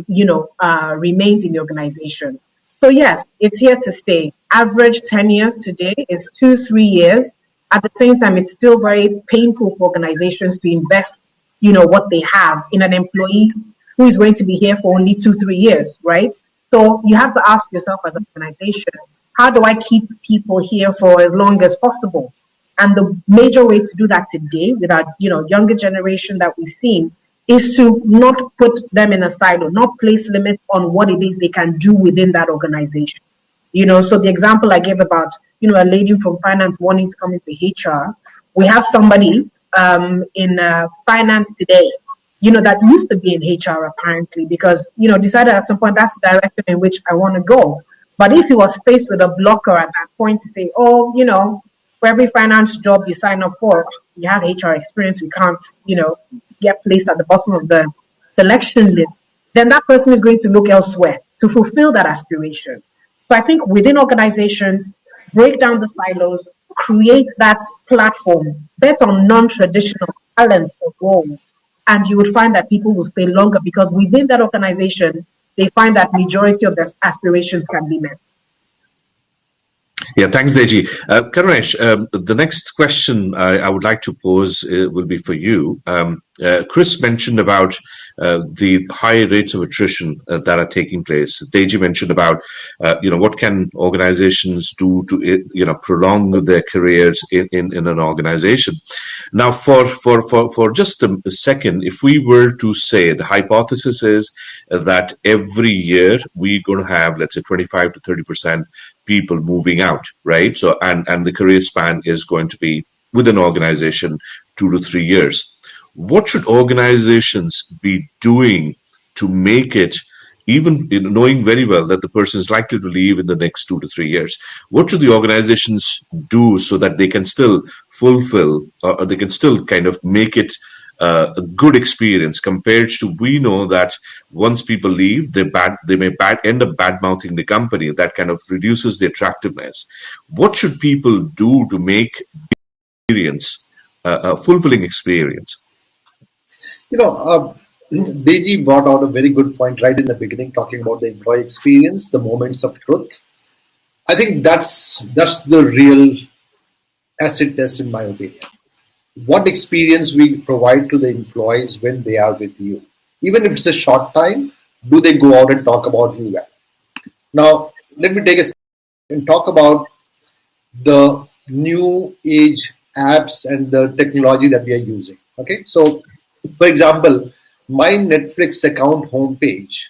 remains in the organization. So yes, it's here to stay. Average tenure today is 2-3 years. At the same time, it's still very painful for organizations to invest, what they have in an employee who is going to be here for only 2-3 years, right? So you have to ask yourself as an organization, how do I keep people here for as long as possible? And the major way to do that today with our, younger generation that we've seen is to not put them in a silo, not place limits on what it is they can do within that organization. So the example I gave about, a lady from finance wanting to come into HR, we have somebody in finance today, that used to be in HR apparently because, decided at some point that's the direction in which I want to go. But if he was faced with a blocker at that point to say, oh, for every finance job you sign up for, you have HR experience, we can't, get placed at the bottom of the selection list, then that person is going to look elsewhere to fulfill that aspiration. So I think within organizations, break down the silos, create that platform, bet on non-traditional talents or roles, and you would find that people will stay longer because within that organization, they find that majority of their aspirations can be met. Yeah, thanks, Deji. Karunesh, the next question I would like to pose will be for you. Chris mentioned about the high rates of attrition that are taking place. Deji mentioned about, what can organizations do to, prolong their careers in an organization. Now, for just a second, if we were to say the hypothesis is that every year we're going to have, let's say, 25 to 30% people moving out, right? So, and the career span is going to be within an organization 2 to 3 years. What should organizations be doing to make it, even knowing very well that the person is likely to leave in the next 2 to 3 years? What should the organizations do so that they can still fulfill, or they can still kind of make it a good experience compared to, we know that once people leave, they may end up bad mouthing the company. That kind of reduces the attractiveness. What should people do to make experience a fulfilling experience? Deji brought out a very good point right in the beginning, talking about the employee experience, the moments of truth. I think that's the real acid test, in my opinion. What experience we provide to the employees when they are with you. Even if it's a short time, do they go out and talk about you well? Now, let me take a step and talk about the new age apps and the technology that we are using. Okay, so for example, my Netflix account homepage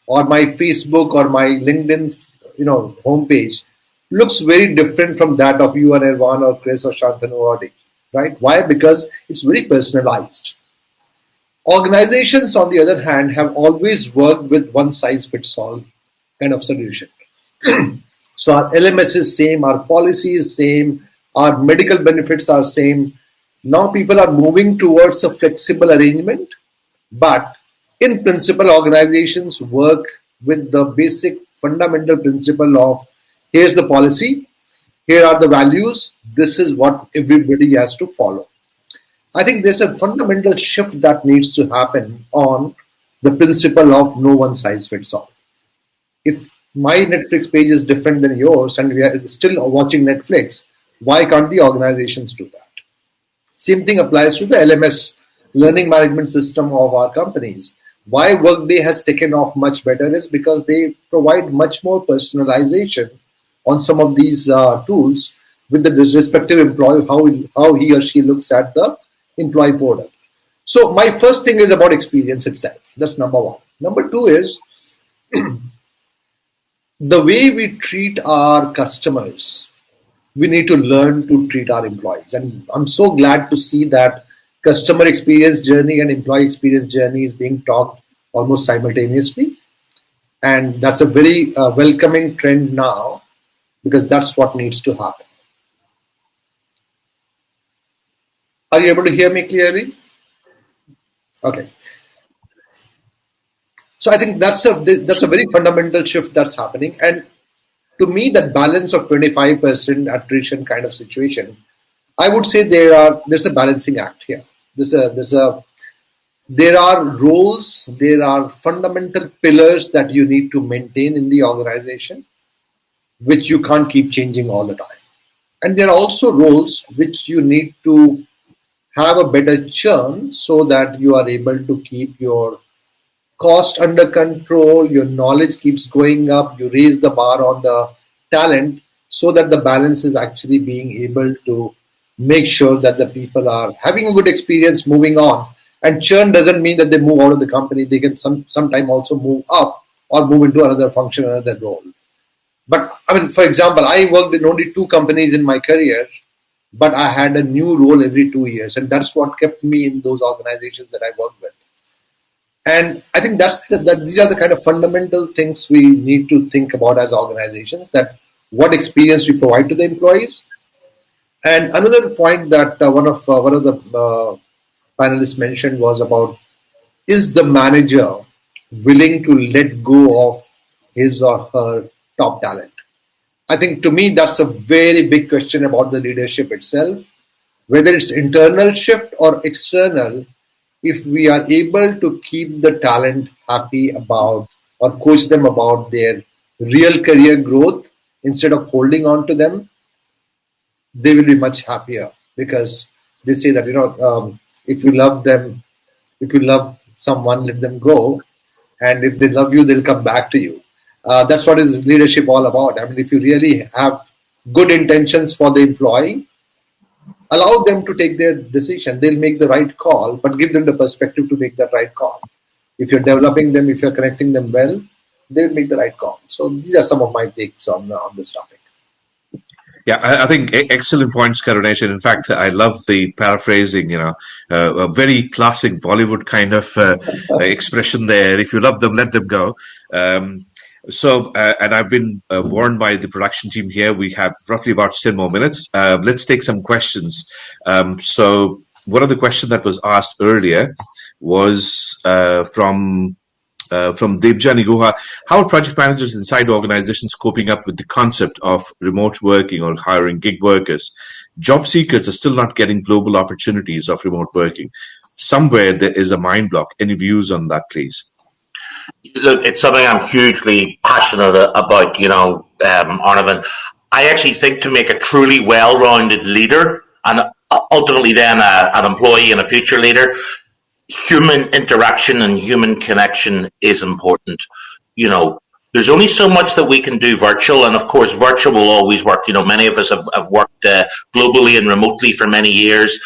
or my Facebook or my LinkedIn, homepage looks very different from that of you and Irwan or Chris or Shantanu or Deji. Right? Why? Because it's very personalized. Organizations, on the other hand, have always worked with one size fits all kind of solution. So our LMS is same, our policy is same, our medical benefits are same. Now people are moving towards a flexible arrangement, but in principle, organizations work with the basic fundamental principle of here's the policy, here are the values, this is what everybody has to follow. I think there's a fundamental shift that needs to happen on the principle of no one size fits all. If my Netflix page is different than yours and we are still watching Netflix, why can't the organizations do that? Same thing applies to the LMS, learning management system of our companies. Why Workday has taken off much better is because they provide much more personalization on some of these tools with the respective employee, how he or she looks at the employee portal. So my first thing is about experience itself. That's number one. Number two is the way we treat our customers. We need to learn to treat our employees. And I'm so glad to see that customer experience journey and employee experience journey is being talked almost simultaneously. And that's a very welcoming trend now, because that's what needs to happen. Are you able to hear me clearly? Okay. So I think that's a very fundamental shift that's happening. And to me, that balance of 25% attrition kind of situation, I would say there's a balancing act here. There are roles, there are fundamental pillars that you need to maintain in the organization, which you can't keep changing all the time. And there are also roles which you need to have a better churn so that you are able to keep your cost under control, your knowledge keeps going up, you raise the bar on the talent so that the balance is actually being able to make sure that the people are having a good experience moving on. And churn doesn't mean that they move out of the company. They can sometime also move up or move into another function, another role. But I mean, for example, I worked in only 2 companies in my career, but I had a new role every 2 years. And that's what kept me in those organizations that I worked with. And I think these are the kind of fundamental things we need to think about as organizations, that what experience we provide to the employees. And another point that one of the panelists mentioned was about, is the manager willing to let go of his or her top talent? I think to me that's a very big question about the leadership itself, whether it's internal shift or external. If we are able to keep the talent happy about or coach them about their real career growth instead of holding on to them, they will be much happier, because they say that, if you love them, if you love someone, let them go. And if they love you, they'll come back to you. That's what is leadership all about. I mean, if you really have good intentions for the employee, allow them to take their decision. They'll make the right call, but give them the perspective to make that right call. If you're developing them, if you're connecting them well, they'll make the right call. So these are some of my takes on this topic. Yeah, I think excellent points, Karunesh. And in fact, I love the paraphrasing, a very classic Bollywood kind of expression there. If you love them, let them go. And I've been warned by the production team here, we have roughly about 10 more minutes. Let's take some questions. So one of the questions that was asked earlier was from Devjani Guha. How are project managers inside organizations coping up with the concept of remote working or hiring gig workers? Job seekers are still not getting global opportunities of remote working. Somewhere there is a mind block. Any views on that, please? Look, it's something I'm hugely passionate about, Arnavan. I actually think to make a truly well-rounded leader, and ultimately then an employee and a future leader, human interaction and human connection is important. There's only so much that we can do virtual, and of course, virtual will always work. Many of us have worked globally and remotely for many years.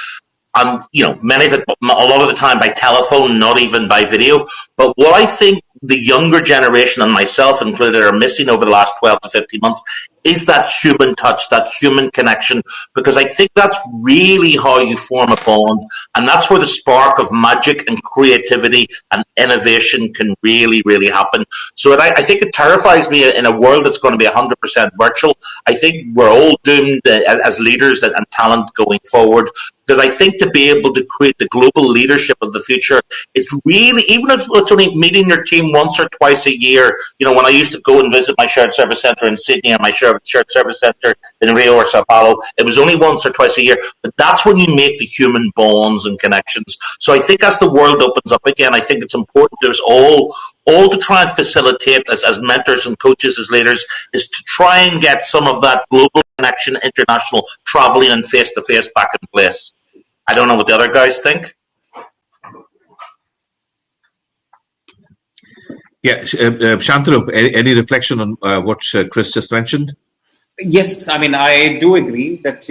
Many of it, a lot of the time by telephone, not even by video. But what I think the younger generation, and myself included, are missing over the last 12 to 15 months is that human touch, that human connection, because I think that's really how you form a bond, and that's where the spark of magic and creativity and innovation can really, really happen. So I think it terrifies me in a world that's going to be 100% virtual. I think we're all doomed as leaders and talent going forward, because I think to be able to create the global leadership of the future, it's really, even if it's only meeting your team once or twice a year, when I used to go and visit my shared service center in Sydney and my shared shared service centre in Rio or Sao Paulo. It was only once or twice a year, but that's when you make the human bonds and connections. So I think as the world opens up again, I think it's important there's all to try and facilitate as mentors and coaches, as leaders, is to try and get some of that global connection, international traveling and face to face back in place. I don't know what the other guys think. Yeah, Shantanu, any reflection on what Chris just mentioned? Yes, I mean, I do agree that,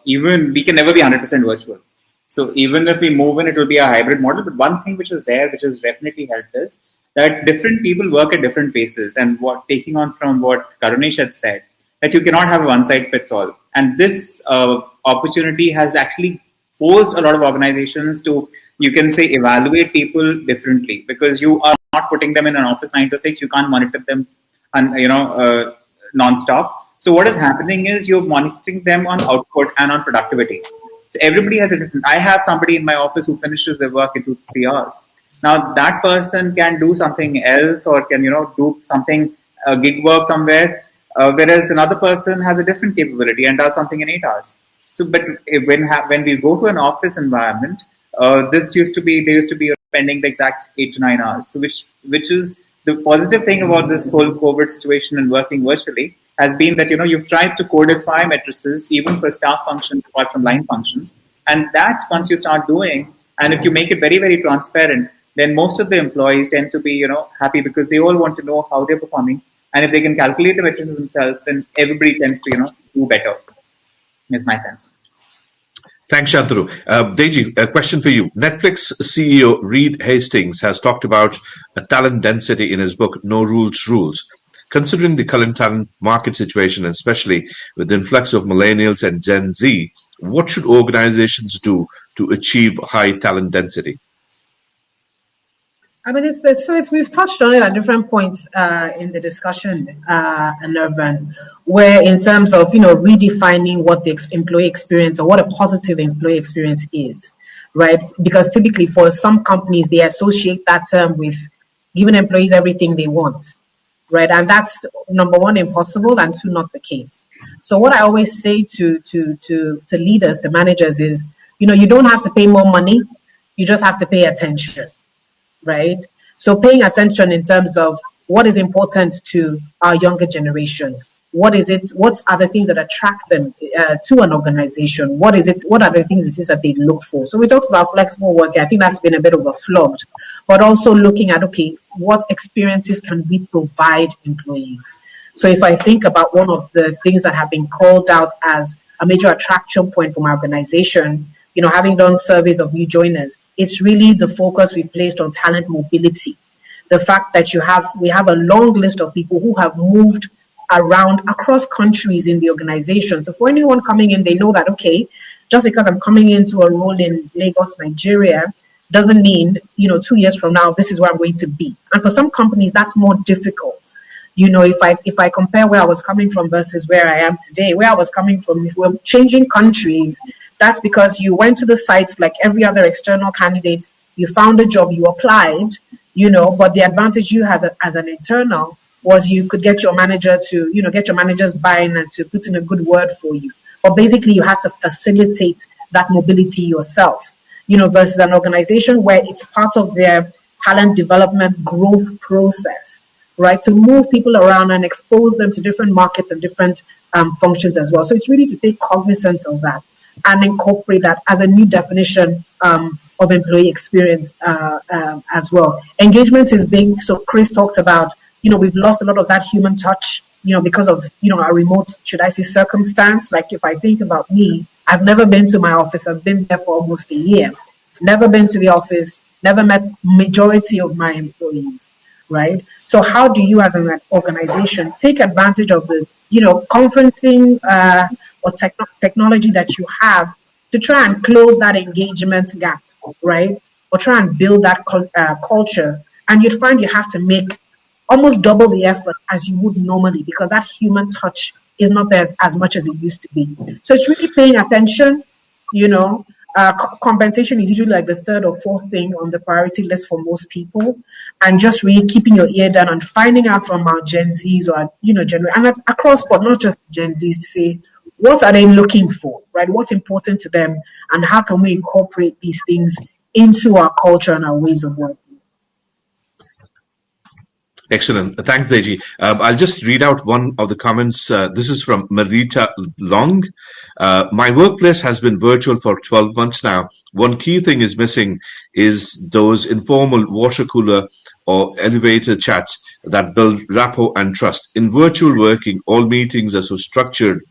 even we can never be 100% virtual. So even if we move in, it will be a hybrid model. But one thing which is there, which has definitely helped us, that different people work at different paces. And what taking on from what Karunesh had said, that you cannot have a one size fits all. And this opportunity has actually forced a lot of organizations to, you can say, evaluate people differently, because you are not putting them in an office 9 to 6. You can't monitor them, and non-stop. So what is happening is you're monitoring them on output and on productivity. So everybody has a different. I have somebody in my office who finishes their work in 2-3 hours. Now that person can do something else, or can do something gig work somewhere, whereas another person has a different capability and does something in 8 hours. So, but when we go to an office environment, they used to be spending the exact 8 to 9 hours. So which is the positive thing about this whole COVID situation and working virtually has been that you've tried to codify matrices even for staff functions apart from line functions, and that once you start doing, and if you make it very very transparent, then most of the employees tend to be happy, because they all want to know how they're performing, and if they can calculate the matrices themselves, then everybody tends to do better. Is my sense. Thanks, Shantanu. Deji, a question for you. Netflix CEO Reed Hastings has talked about a talent density in his book, No Rules Rules. Considering the current talent market situation, and especially with the influx of millennials and Gen Z, what should organizations do to achieve high talent density? I mean, we've touched on it at different points in the discussion, Nervan, where in terms of redefining what the employee experience, or what a positive employee experience is, right? Because typically for some companies they associate that term with giving employees everything they want, right? And that's, number one, impossible, and two, not the case. So what I always say to leaders, to managers, is you don't have to pay more money, you just have to pay attention. Right? So paying attention in terms of what is important to our younger generation. What are the things that attract them to an organization? What are the things it is that they look for? So we talked about flexible working. I think that's been a bit overflogged, but also looking at, okay, what experiences can we provide employees? So if I think about one of the things that have been called out as a major attraction point for my organization, having done surveys of new joiners, it's really the focus we've placed on talent mobility. The fact that we have a long list of people who have moved around across countries in the organization. So for anyone coming in, they know that, okay, just because I'm coming into a role in Lagos, Nigeria, doesn't mean, 2 years from now, this is where I'm going to be. And for some companies, that's more difficult. If I compare where I was coming from versus where I am today, where I was coming from, if we're changing countries, that's because you went to the sites like every other external candidate, you found a job, you applied, but the advantage you had as an internal was you could get your manager to, get your manager's buy-in and to put in a good word for you. But basically you had to facilitate that mobility yourself, versus an organization where it's part of their talent development growth process, right? To move people around and expose them to different markets and different functions as well. So it's really to take cognizance of that and incorporate that as a new definition of employee experience as well. Engagement is big. So Chris talked about, we've lost a lot of that human touch, because of, our remote, should I say, circumstance. Like if I think about me, I've never been to my office. I've been there for almost a year. Never been to the office, never met majority of my employees, right? So how do you as an organization take advantage of the, conferencing or technology that you have to try and close that engagement gap, right? Or try and build that culture. And you'd find you have to make almost double the effort as you would normally, because that human touch is not there as much as it used to be. So it's really paying attention, compensation is usually like the third or fourth thing on the priority list for most people, and just really keeping your ear down and finding out from our Gen Zs or general and across, but not just Gen Zs, to say what are they looking for, right? What's important to them, and how can we incorporate these things into our culture and our ways of working. Excellent. Thanks, Deji. I'll just read out one of the comments. This is from Marita Long. My workplace has been virtual for 12 months now. One key thing is missing is those informal water cooler or elevator chats that build rapport and trust. In virtual working, all meetings are so structured.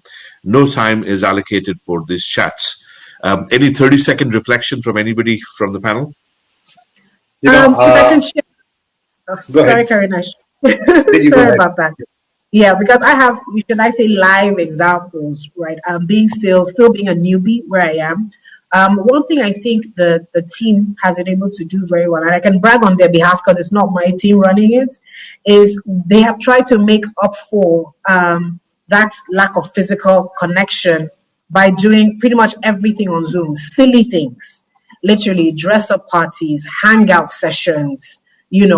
No time is allocated for these chats. Any 30-second reflection from anybody from the panel? If I can share. Sorry, ahead. Karinash. Go Sorry ahead. about that. Yeah, because I have, should I say, live examples, right? Being still being a newbie where I am. One thing I think the team has been able to do very well, and I can brag on their behalf because it's not my team running it, is they have tried to make up for that lack of physical connection by doing pretty much everything on Zoom. Silly things, literally dress up parties, hangout sessions.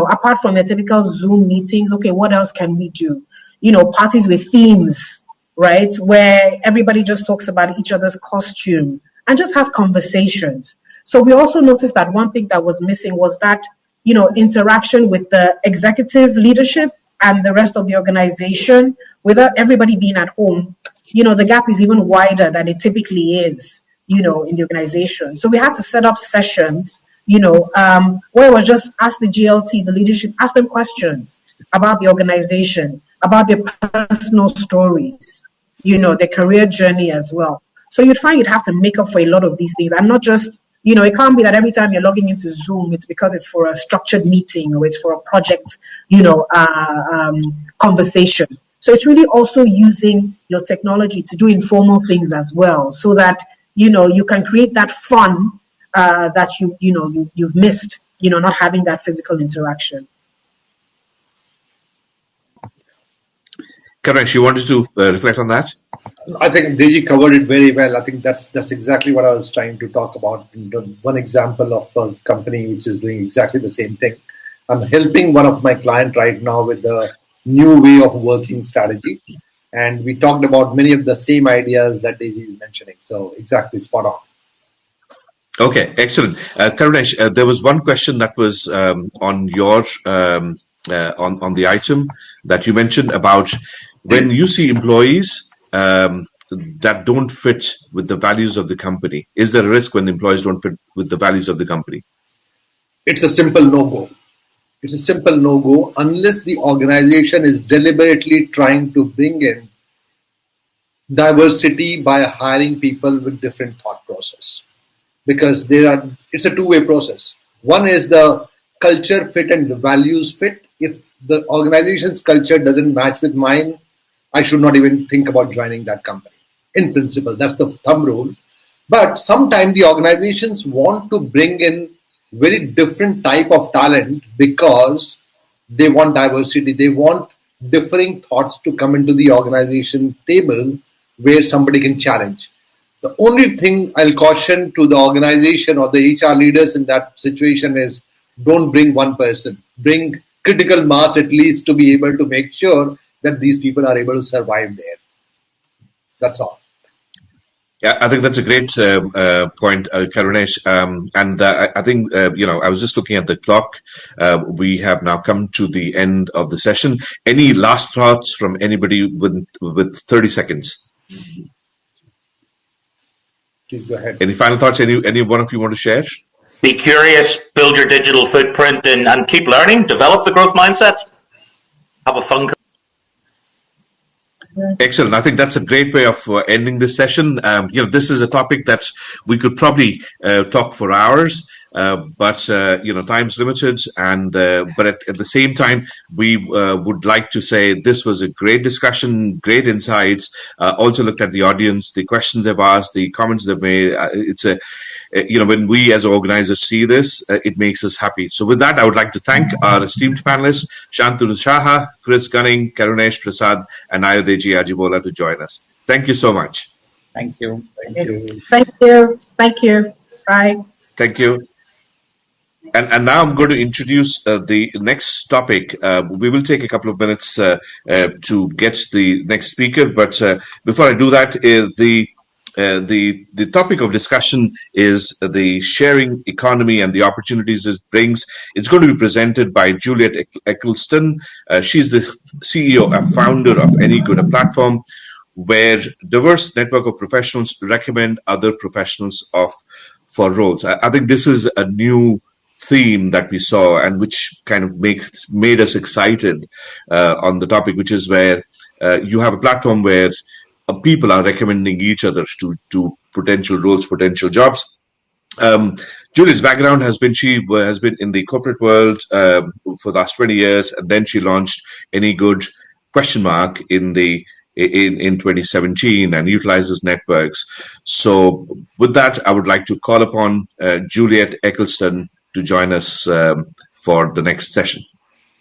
Apart from the typical Zoom meetings, okay, what else can we do? Parties with themes, right? Where everybody just talks about each other's costume and just has conversations. So we also noticed that one thing that was missing was that, interaction with the executive leadership and the rest of the organization without everybody being at home. The gap is even wider than it typically is, in the organization. So we had to set up sessions where we just ask the GLT, the leadership, ask them questions about the organization, about their personal stories, their career journey as well. So you'd find you'd have to make up for a lot of these things, and not just, it can't be that every time you're logging into Zoom, it's because it's for a structured meeting or it's for a project, conversation. So it's really also using your technology to do informal things as well, so that, you can create that fun that you've missed, not having that physical interaction. Karesh, you wanted to reflect on that? I think Deji covered it very well. I think that's exactly what I was trying to talk about. One example of a company which is doing exactly the same thing. I'm helping one of my clients right now with the new way of working strategy. And we talked about many of the same ideas that Deji is mentioning. So exactly spot on. Okay, excellent. Karunesh, there was one question that was on your on the item that you mentioned about when you see employees that don't fit with the values of the company. Is there a risk when the employees don't fit with the values of the company? It's a simple no-go. It's a simple no-go unless the organization is deliberately trying to bring in diversity by hiring people with different thought process. Because it's a two-way process. One is the culture fit and the values fit. If the organization's culture doesn't match with mine, I should not even think about joining that company. In principle, that's the thumb rule. But sometimes the organizations want to bring in very different type of talent because they want diversity. They want differing thoughts to come into the organization table where somebody can challenge. The only thing I'll caution to the organization or the HR leaders in that situation is don't bring one person. Bring critical mass at least to be able to make sure that these people are able to survive there. That's all. Yeah, I think that's a great point, Karunesh. And I think, I was just looking at the clock. We have now come to the end of the session. Any last thoughts from anybody with 30 seconds? Please go ahead. Any final thoughts any one of you want to share? Be curious, build your digital footprint, and keep learning. Develop the growth mindset. Have a fun. Excellent. I think that's a great way of ending this session. This is a topic that we could probably talk for hours, but time's limited. And but at the same time, we would like to say this was a great discussion, great insights. Also looked at the audience, the questions they've asked, the comments they've made. When we as organizers see this, it makes us happy. So with that, I would like to thank our esteemed panelists, Shantanu Shaha, Chris Gunning, Karunesh Prasad, and Ayodeji Ajibola to join us. Thank you so much. Thank you. Thank you. Thank you. Bye. Thank you. And now I'm going to introduce the next topic. We will take a couple of minutes to get the next speaker, but before I do that, the topic of discussion is the sharing economy and the opportunities it brings. It's going to be presented by Juliet Eccleston. She's the CEO and founder of Any Good, a platform where diverse network of professionals recommend other professionals for roles. I think this is a new theme that we saw and which kind of made us excited on the topic, which is where you have a platform where people are recommending each other to potential roles, potential jobs. Julie's background has been she has been in the corporate world for the last 20 years, and then she launched Any Good question mark in 2017 and utilizes networks. So with that, I would like to call upon Juliet Eccleston to join us for the next session.